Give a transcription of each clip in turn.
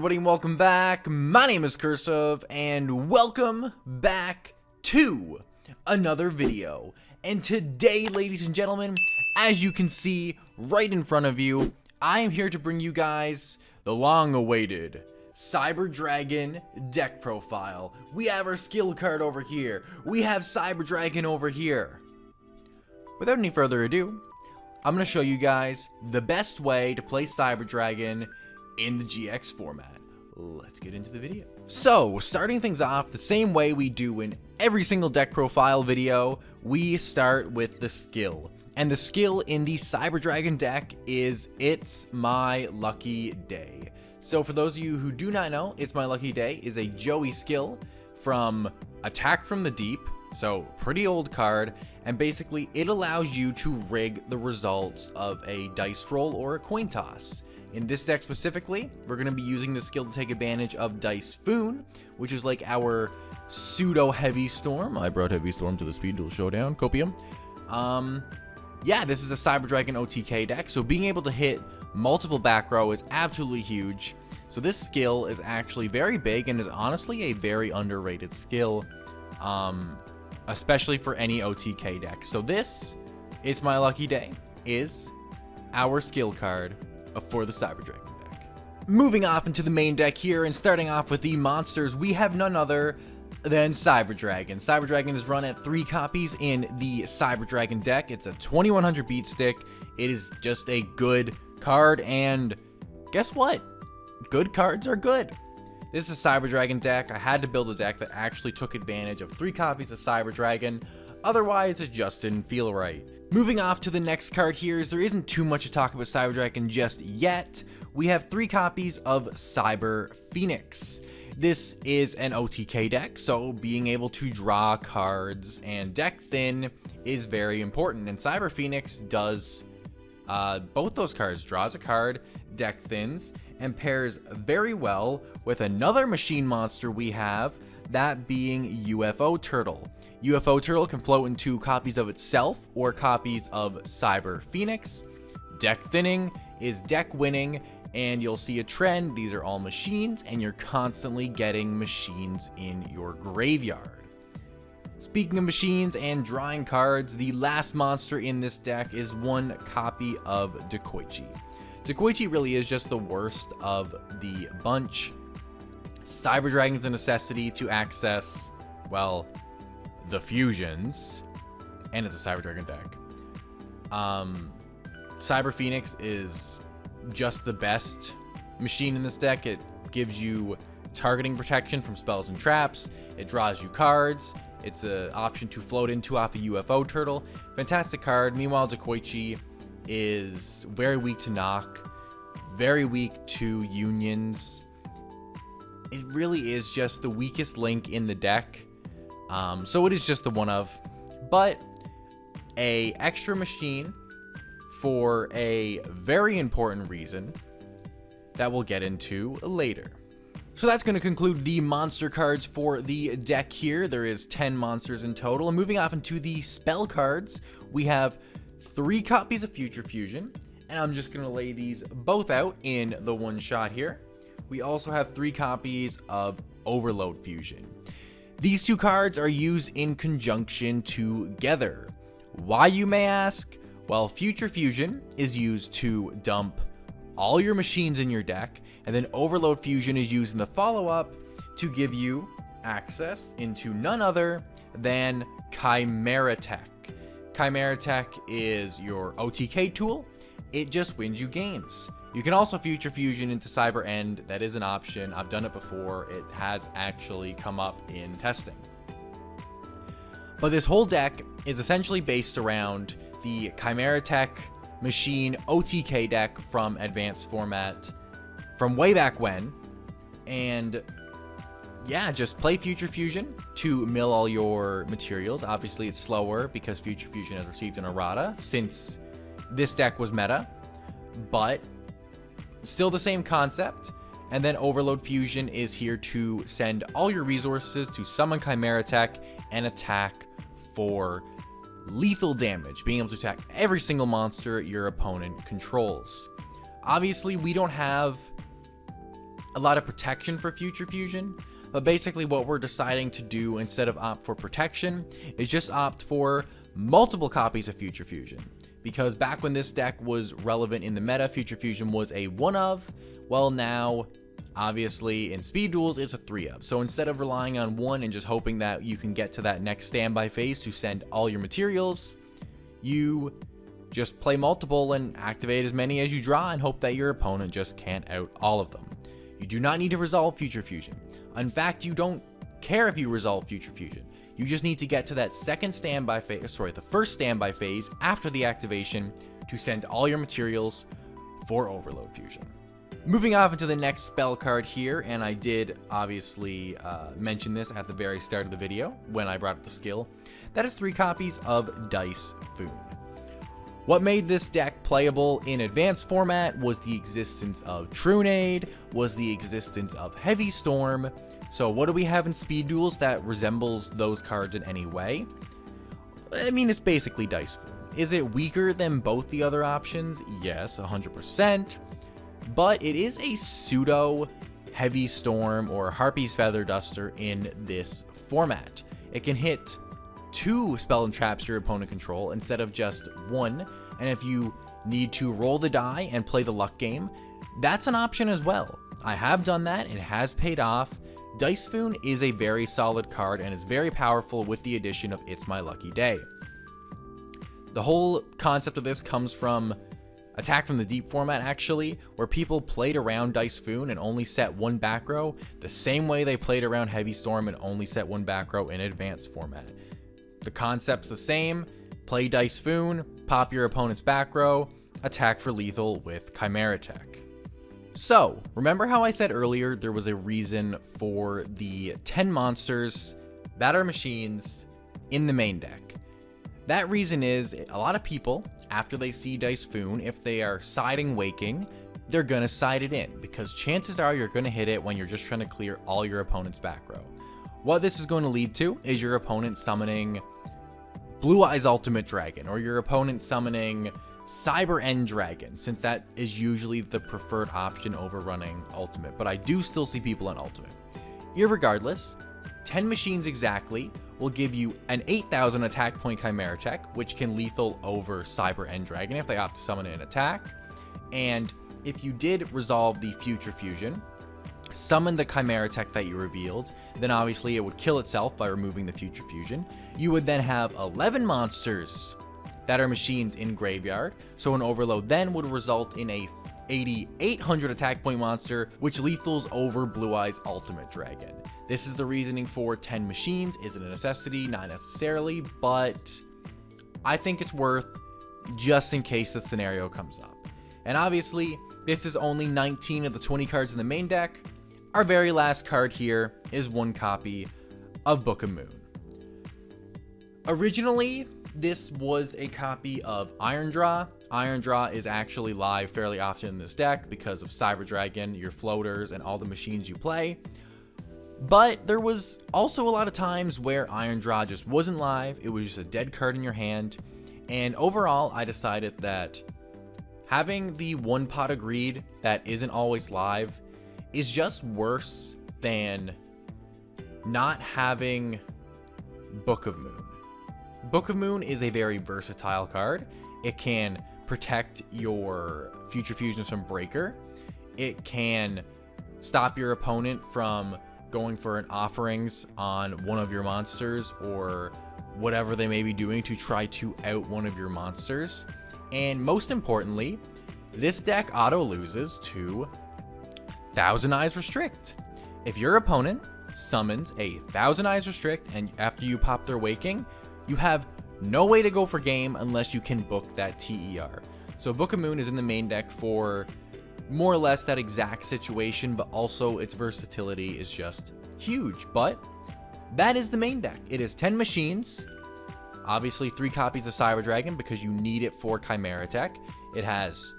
everybody, and welcome back. My name is Curseof, and welcome back to another video. And today, ladies and gentlemen, as you can see right in front of you, I am here to bring you guys the long-awaited Cyber Dragon deck profile. We have our skill card over here. We have Cyber Dragon over here. Without any further ado, I'm going to show you guys the best way to play Cyber Dragon in the GX format. Let's get into the video. So, starting things off the same way we do in every single deck profile video, we start with the skill. And the skill in the Cyber Dragon deck is It's My Lucky Day. So for those of you who do not know, It's My Lucky Day is a Joey skill from Attack from the Deep. So, pretty old card, and basically it allows you to rig the results of a dice roll or a coin toss. In this deck specifically, we're going to be using this skill to take advantage of Dice Foon, which is like our pseudo Heavy Storm. I brought Heavy Storm to the Speed Duel Showdown, Copium. Yeah, this is a Cyber Dragon OTK deck, so being able to hit multiple back row is absolutely huge. So this skill is actually very big and is honestly a very underrated skill, especially for any OTK deck. So this, It's My Lucky Day, is our skill card for the Cyber Dragon deck. Moving off into the main deck here and starting off with the monsters, we have none other than Cyber Dragon. Cyber Dragon is run at 3 copies in the Cyber Dragon deck. It's a 2100 beat stick. It is just a good card, and guess what? Good cards are good. This is a Cyber Dragon deck. I had to build a deck that actually took advantage of 3 copies of Cyber Dragon. Otherwise, it just didn't feel right. Moving off to the next card here, is there isn't too much to talk about Cyber Dragon just yet. We have 3 copies of Cyber Phoenix. This is an OTK deck, so being able to draw cards and deck thin is very important. And Cyber Phoenix does both those cards, draws a card, deck thins, and pairs very well with another machine monster we have, that being UFO Turtle. UFO Turtle can float into copies of itself or copies of Cyber Phoenix. Deck thinning is deck winning, and you'll see a trend. These are all machines, and you're constantly getting machines in your graveyard. Speaking of machines and drawing cards, the last monster in this deck is 1 copy of Dakoichi. Dakoichi really is just the worst of the bunch. Cyber Dragon's a necessity to access, well, the fusions, and it's a Cyber Dragon deck. Cyber Phoenix is just the best machine in this deck. It gives you targeting protection from spells and traps. It draws you cards. It's an option to float into off a UFO Turtle. Fantastic card. Meanwhile, Dakoichi is very weak to knock, very weak to unions. It really is just the weakest link in the deck. So it is just the one of, but a extra machine for a very important reason that we'll get into later. So that's going to conclude the monster cards for the deck here. There is 10 monsters in total. And moving off into the spell cards, we have 3 copies of Future Fusion, and I'm just going to lay these both out in the one shot here. We also have 3 copies of Overload Fusion. These 2 cards are used in conjunction together. Why, you may ask? Well, Future Fusion is used to dump all your machines in your deck, and then Overload Fusion is used in the follow-up to give you access into none other than Chimera Tech. Chimera Tech is your OTK tool. It just wins you games. You can also Future Fusion into Cyber End. That is an option. I've done it before. It has actually come up in testing. But this whole deck is essentially based around the Chimera Tech machine OTK deck from Advanced Format from way back when. And yeah, just play Future Fusion to mill all your materials. Obviously, it's slower because Future Fusion has received an errata since this deck was meta, but still the same concept. And then Overload Fusion is here to send all your resources to summon Chimera Tech and attack for lethal damage, being able to attack every single monster your opponent controls. Obviously, we don't have a lot of protection for Future Fusion, but basically what we're deciding to do instead of opt for protection is just opt for multiple copies of Future Fusion. Because back when this deck was relevant in the meta, Future Fusion was a 1 of, well now, obviously in speed duels it's a 3 of. So instead of relying on one and just hoping that you can get to that next standby phase to send all your materials, you just play multiple and activate as many as you draw and hope that your opponent just can't out all of them. You do not need to resolve Future Fusion. In fact, you don't care if you resolve Future Fusion. You just need to get to that second standby phase, the first standby phase after the activation to send all your materials for Overload Fusion. Moving off into the next spell card here, and I did obviously mention this at the very start of the video when I brought up the skill, that is 3 copies of Dice Foon. What made this deck playable in advanced format was the existence of Trunade, was the existence of Heavy Storm. So what do we have in speed duels that resembles those cards in any way? I mean, it's basically Dice Foon. Is it weaker than both the other options? Yes, 100%. But it is a pseudo Heavy Storm or Harpy's Feather Duster in this format. It can hit 2 spell and traps your opponent control instead of just 1, and if you need to roll the die and play the luck game, that's an option as well. I have done that, it has paid off. Dice Foon is a very solid card and is very powerful with the addition of It's My Lucky Day. The whole concept of this comes from Attack from the Deep format actually, where people played around Dice Foon and only set 1 back row the same way they played around Heavy Storm and only set 1 back row in advanced format. The concept's the same, play Dice Foon, pop your opponent's back row, attack for lethal with Chimera Tech. So, remember how I said earlier there was a reason for the 10 monsters that are machines in the main deck? That reason is, a lot of people, after they see Dice Foon, if they are siding Waking, they're gonna side it in, because chances are you're gonna hit it when you're just trying to clear all your opponent's back row. What this is going to lead to is your opponent summoning Blue Eyes Ultimate Dragon, or your opponent summoning Cyber End Dragon, since that is usually the preferred option over running Ultimate, but I do still see people on Ultimate. Irregardless, 10 machines exactly will give you an 8,000 attack point Chimera Tech, which can lethal over Cyber End Dragon if they opt to summon it in attack, and if you did resolve the Future Fusion, summon the Chimera Tech that you revealed, then obviously it would kill itself by removing the Future Fusion. You would then have 11 monsters that are machines in graveyard, so an overload then would result in a 8,800 attack point monster, which lethals over Blue Eyes Ultimate Dragon. This is the reasoning for 10 machines. Is it a necessity? Not necessarily, but I think it's worth just in case the scenario comes up. And obviously, this is only 19 of the 20 cards in the main deck. Our very last card here is 1 copy of Book of Moon. Originally, this was a copy of Iron Draw. Iron Draw is actually live fairly often in this deck because of Cyber Dragon, your floaters, and all the machines you play. But there was also a lot of times where Iron Draw just wasn't live. It was just a dead card in your hand. And overall, I decided that having the 1 pot of greed that isn't always live is just worse than not having Book of Moon. Book of Moon is a very versatile card. It can protect your Future Fusions from Breaker. It can stop your opponent from going for an offerings on one of your monsters or whatever they may be doing to try to out one of your monsters. And most importantly, this deck auto loses to Thousand Eyes Restrict. If your opponent summons a Thousand Eyes Restrict and after you pop their Waking, you have no way to go for game unless you can book that TER. So Book of Moon is in the main deck for more or less that exact situation, but also its versatility is just huge. But that is the main deck. It is 10 machines, obviously 3 copies of Cyber Dragon because you need it for Chimera Tech. It has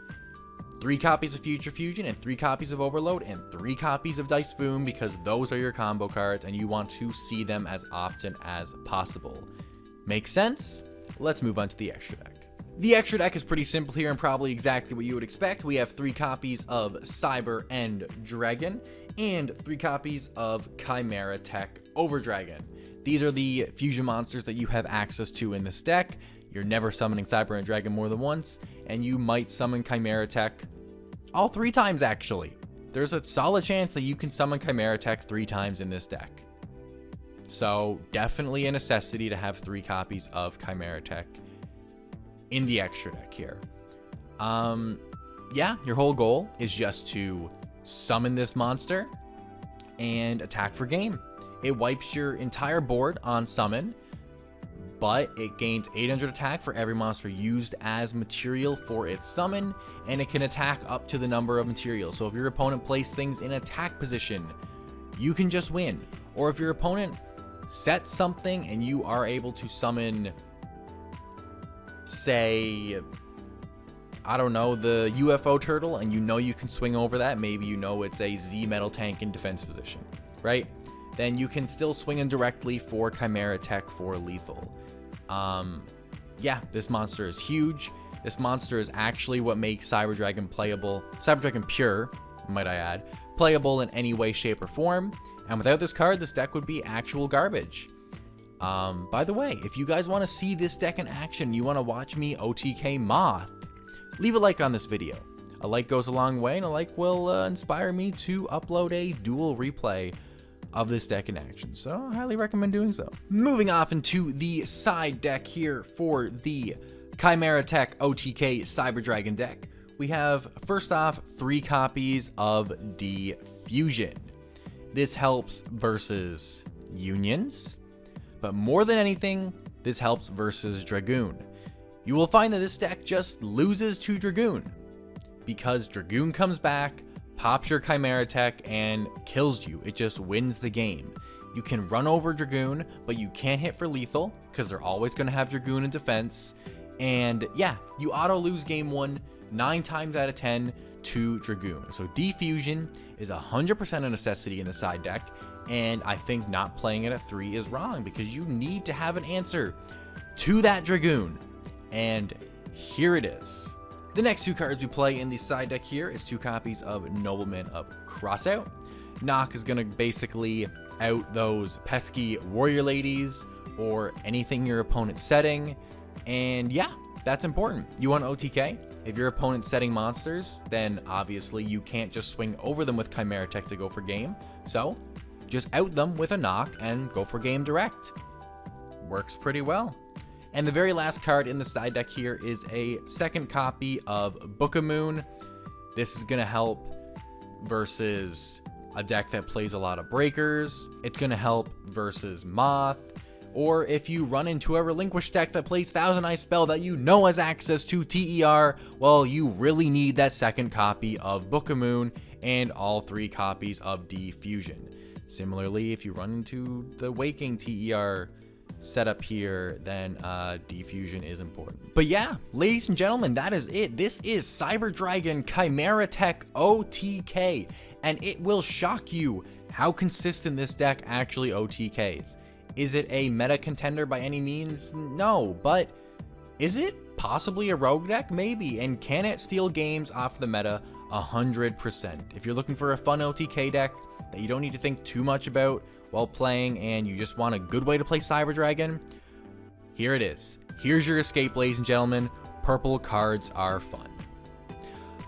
3 copies of Future Fusion and 3 copies of Overload and 3 copies of Dice Foon because those are your combo cards and you want to see them as often as possible. Makes sense? Let's move on to the extra deck. The extra deck is pretty simple here and probably exactly what you would expect. We have 3 copies of Cyber and Dragon and 3 copies of Chimera Tech Overdragon. These are the fusion monsters that you have access to in this deck. You're never summoning Cyber and Dragon more than once, and you might summon Chimera Tech all 3 times actually. There's a solid chance that you can summon Chimera Tech 3 times in this deck. So definitely a necessity to have 3 copies of Chimera Tech in the extra deck here. Yeah, your whole goal is just to summon this monster and attack for game. It wipes your entire board on summon, but it gains 800 attack for every monster used as material for its summon, and it can attack up to the number of materials. So if your opponent plays things in attack position, you can just win. Or if your opponent sets something and you are able to summon, say, I don't know, the UFO turtle, and you know you can swing over that, maybe you know it's a Z metal tank in defense position, right? Then you can still swing in directly for Chimera Tech for lethal. Yeah, this monster is huge. This monster is actually what makes Cyber Dragon playable, Cyber Dragon pure, might I add, playable in any way, shape, or form. And without this card, this deck would be actual garbage. By the way, if you guys want to see this deck in action, you want to watch me OTK Moth, leave a like on this video. A like goes a long way, and a like will inspire me to upload a dual replay of this deck in action, so I highly recommend doing so. Moving off into the side deck here for the Chimera Tech OTK Cyber Dragon deck, we have, first off, 3 copies of Diffusion. This helps versus unions, but more than anything, this helps versus Dragoon. You will find that this deck just loses to Dragoon, because Dragoon comes back, pops your Chimera Tech, and kills you. It just wins the game. You can run over Dragoon, but you can't hit for lethal, because they're always going to have Dragoon in defense. And yeah, you auto lose game 1 9 times out of 10 to Dragoon. So Diffusion is 100% a necessity in the side deck, and I think not playing it at 3 is wrong, because you need to have an answer to that Dragoon. And here it is. The next 2 cards we play in the side deck here is 2 copies of Nobleman of Crossout. Knock is going to basically out those pesky warrior ladies or anything your opponent's setting. And yeah, that's important. You want OTK? If your opponent's setting monsters, then obviously you can't just swing over them with Chimera Tech to go for game. So just out them with a knock and go for game direct. Works pretty well. And the very last card in the side deck here is a 2nd copy of Book of Moon. This is going to help versus a deck that plays a lot of breakers. It's going to help versus Moth. Or if you run into a relinquished deck that plays Thousand Eye Spell that you know has access to TER, well, you really need that 2nd copy of Book of Moon and all 3 copies of Diffusion. Similarly, if you run into the Waking TER setup here, then Diffusion is important. But yeah, ladies and gentlemen, that is it. This is Cyber Dragon Chimera Tech OTK, and it will shock you how consistent this deck actually OTKs. Is it a meta contender by any means? No, but is it possibly a rogue deck? Maybe. And can it steal games off the meta? 100%. If you're looking for a fun OTK deck that you don't need to think too much about while playing, and you just want a good way to play Cyber Dragon, here it is. Here's your escape, ladies and gentlemen. Purple cards are fun.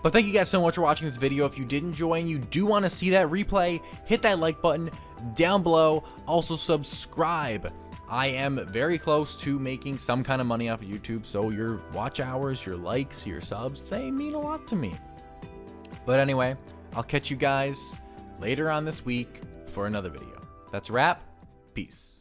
But thank you guys so much for watching this video. If you did enjoy and you do want to see that replay, hit that like button down below. Also subscribe. I am very close to making some kind of money off of YouTube, so your watch hours, your likes, your subs, they mean a lot to me. But anyway, I'll catch you guys later on this week for another video. That's a wrap. Peace.